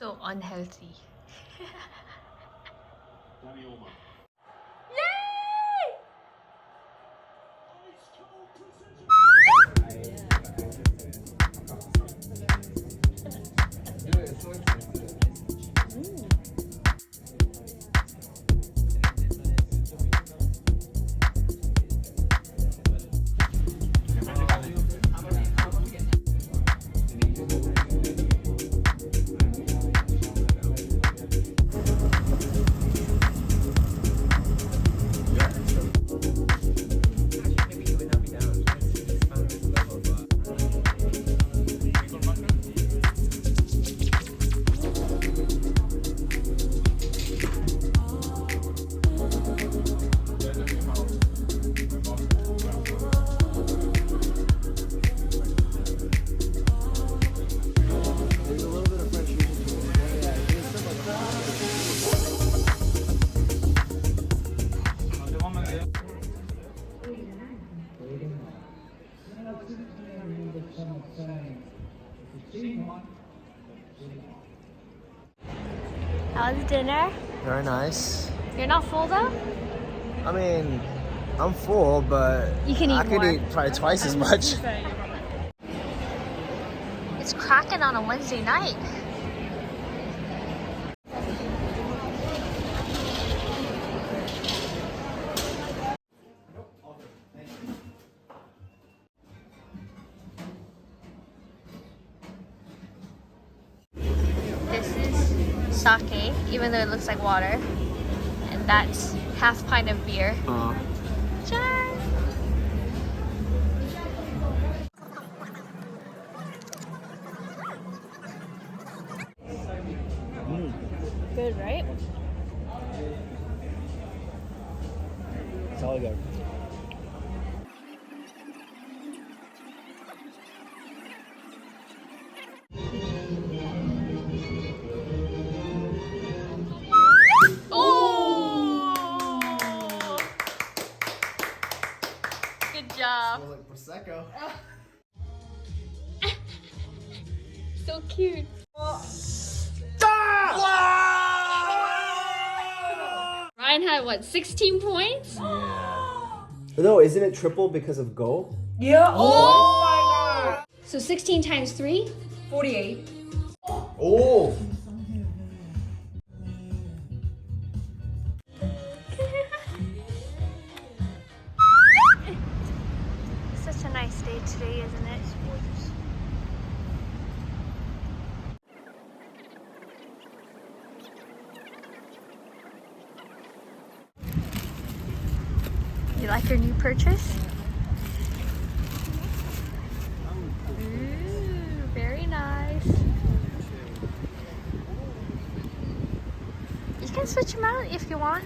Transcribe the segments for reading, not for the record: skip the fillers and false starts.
So unhealthy. How's dinner? Very nice. You're not full though? I mean, I'm full, but You can eat I could more. eat probably twice as much. It's cracking on a Wednesday night. This is sake, even though it looks like water. And that's half pint of beer. Cheers! Good, right? It's all good. Oh! Good job. Smells like Prosecco. So cute. Ryan had what, 16 points? No, isn't it triple because of goal? Yeah. Oh my god. So 16 times 3? 48. Oh! Such a nice day today, isn't it? You like your new purchase? Ooh, very nice. You can switch them out if you want.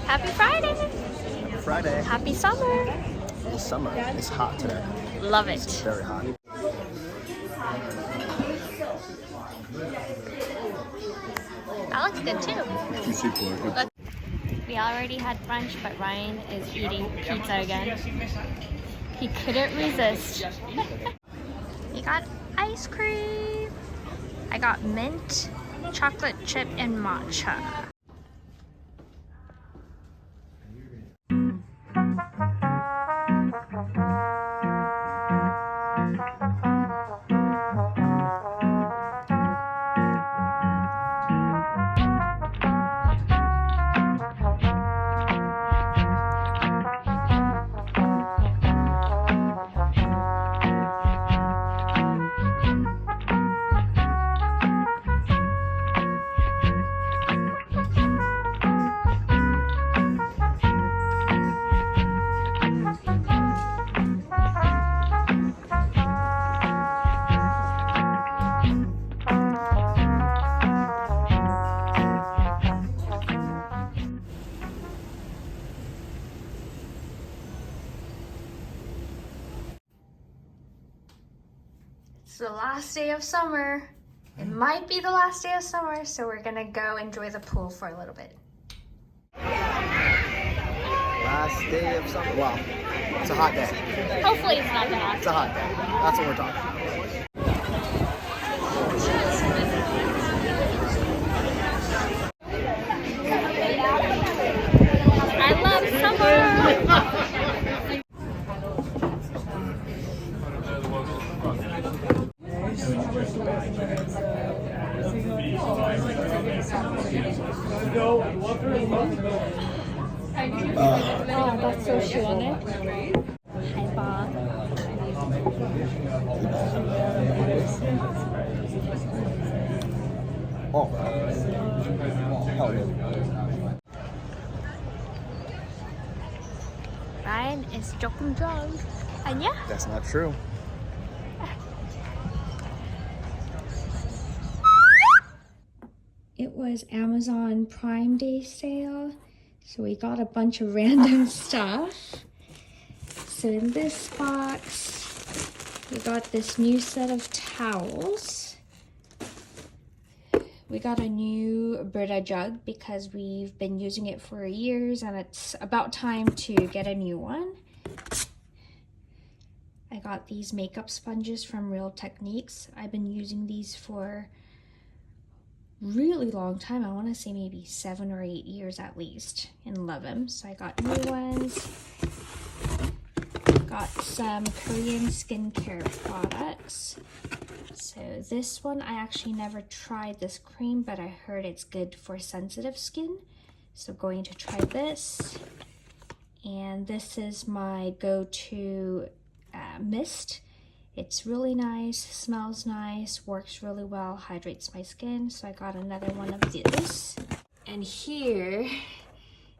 Happy Friday! Happy Friday. Happy summer! It's summer. It's hot today. Love It's it. very hot. That looks good too. Look, we already had brunch, but Ryan is eating pizza again. He couldn't resist. We got ice cream. I got mint, chocolate chip, and matcha. the last day of summer. It might be the last day of summer, so we're gonna go enjoy the pool for a little bit. Last day of summer. Wow. It's a hot day. Hopefully it's not that hot. It's a hot day. That's what we're talking about. I love summer! that's so 시원해. 대박. Oh. Ryan is 조금 drunk. 아니야? That's not true. It was Amazon Prime Day sale, so we got a bunch of random stuff. So in this box, we got this new set of towels. We got a new Brita jug because we've been using it for years and it's about time to get a new one. I got these makeup sponges from Real Techniques. I've been using these for really long time. I want to say maybe 7 or 8 years at least, and love them. So I got new ones. Got some Korean skincare products. So this one, I actually never tried this cream, but I heard it's good for sensitive skin. So going to try this. And this is my go-to mist. It's really nice, smells nice, works really well, hydrates my skin. So I got another one of this. And here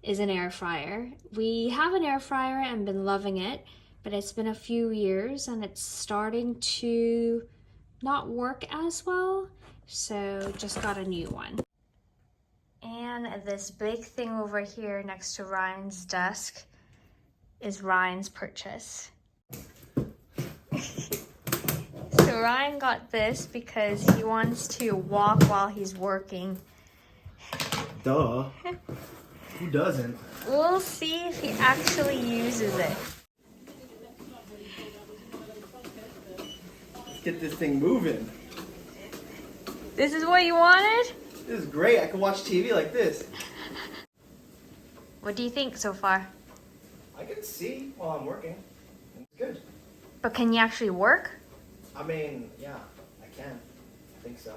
is an air fryer. We have an air fryer and been loving it, but it's been a few years and it's starting to not work as well. So just got a new one. And this big thing over here next to Ryan's desk is Ryan's purchase. So Ryan got this because he wants to walk while he's working. Duh. Who doesn't? We'll see if he actually uses it. Let's get this thing moving. This is what you wanted? This is great. I can watch TV like this. What do you think so far? I can see while I'm working. It's good. But can you actually work? I mean, yeah, I can. I think so.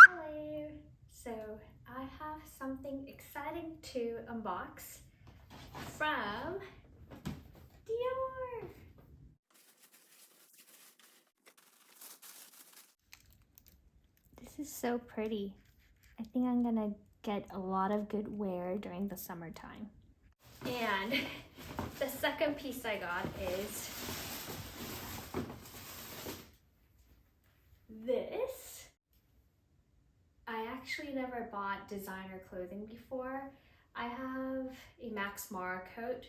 Hello. So I have something exciting to unbox from Dior. This is so pretty. I think I'm gonna get a lot of good wear during the summertime. And the second piece I got is this. I actually never bought designer clothing before. I have a Max Mara coat,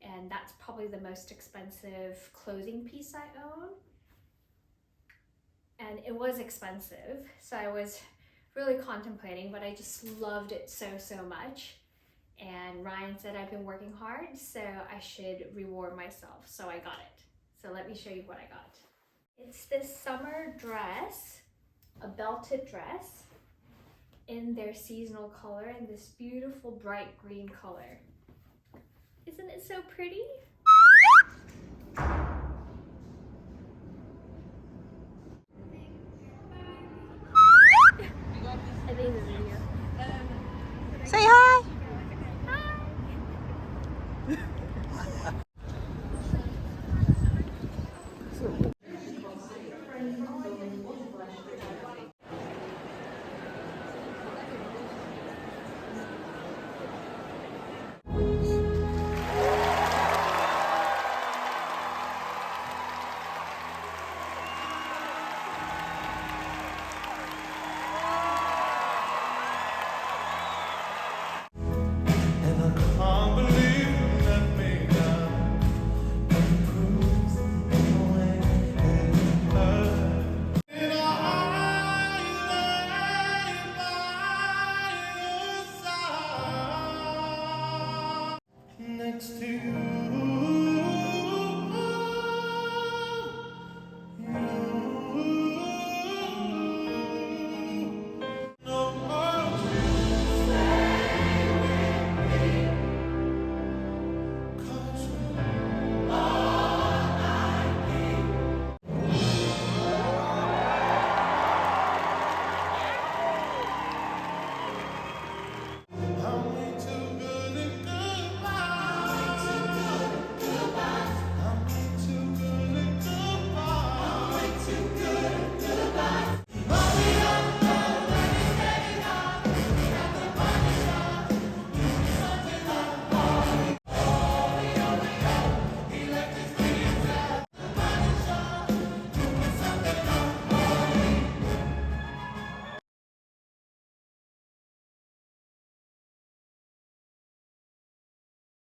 and that's probably the most expensive clothing piece I own. And it was expensive, so I was really contemplating, but I just loved it so much. And Ryan said I've been working hard, so I should reward myself, so I got it. So let me show you what I got. It's this summer dress, a belted dress in their seasonal color, in this beautiful bright green color. Isn't it so pretty?